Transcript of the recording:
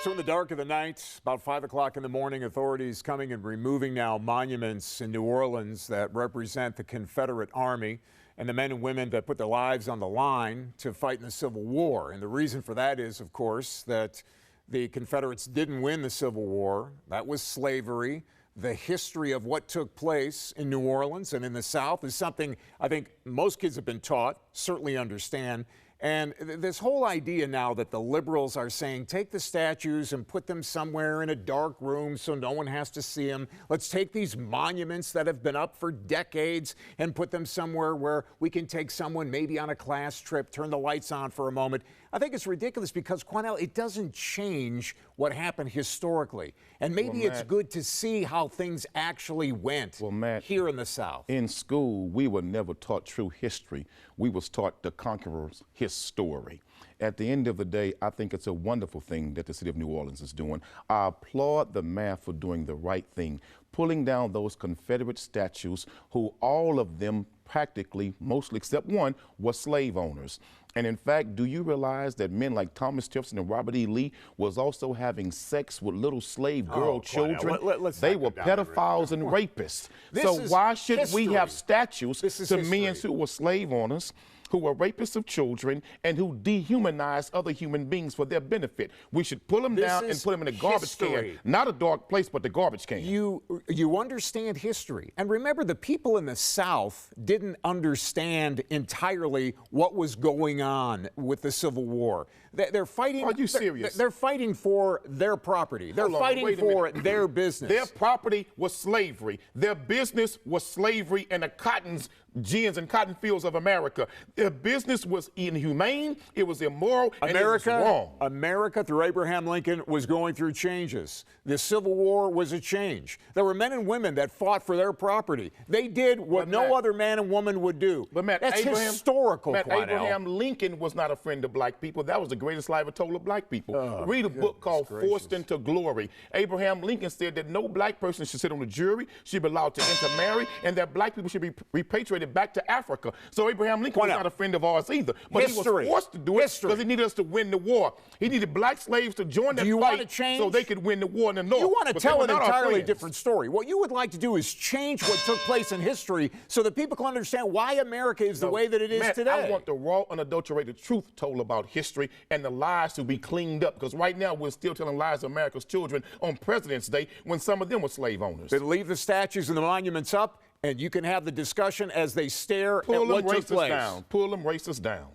So in the dark of the night, about 5 o'clock in the morning, authorities coming and removing now monuments in New Orleans that represent the Confederate Army and the men and women that put their lives on the line to fight in the Civil War. And the reason for that is, of course, that the Confederates didn't win the Civil War. That was slavery. The history of what took place in New Orleans and in the South is something I think most kids have been taught, certainly understand. And this whole idea now that the liberals are saying, take the statues and put them somewhere in a dark room so no one has to see them. Let's take these monuments that have been up for decades and put them somewhere where we can take someone maybe on a class trip, turn the lights on for a moment. I think it's ridiculous because, Quanell, it doesn't change what happened historically. And maybe it's good to see how things actually went here in the South. In school, we were never taught true history. We was taught the conqueror's story. At the end of the day, I think it's a wonderful thing that the city of New Orleans is doing. I applaud the mayor for doing the right thing, pulling down those Confederate statues who all of them practically, mostly except one, were slave owners. And in fact, do you realize that men like Thomas Jefferson and Robert E. Lee was also having sex with little slave girl children? They were pedophiles and rapists. So why should we have statues to men who were slave owners, who were rapists of children, and who dehumanized other human beings for their benefit? We should pull them down and put them in a garbage can. Not a dark place, but the garbage can. You understand history. And remember, the people in the South didn't understand entirely what was going on with the Civil War. They're fighting. Are you serious? They're fighting for their property. They're fighting for their business. Their property was slavery. Their business was slavery and the cottons, gins and cotton fields of America. Their business was inhumane, it was immoral, and it was wrong. America, through Abraham Lincoln, was going through changes. The Civil War was a change. There were men and women that fought for their property. They did what no other man and woman would do. But Matt, that's historical, Quanell. Abraham Lincoln was not a friend of black people. That was the greatest lie ever told of black people. Read a book called Forced into Glory. Abraham Lincoln said that no black person should sit on the jury, should be allowed to intermarry, and that black people should be repatriated back to Africa. So Abraham Lincoln was not a friend of ours either. But he was forced to do it because he needed us to win the war. He needed black slaves to join that fight so they could win the war in the North. You want to tell an entirely different story. What you would like to do is change what took place in history so that people can understand why America is the way that it is today. I want the raw, unadulterated truth told about history and the lies to be cleaned up, because right now we're still telling lies to America's children on President's Day when some of them were slave owners. Then leave the statues and the monuments up, and you can have the discussion as they stare at what took place. Pull them racist down.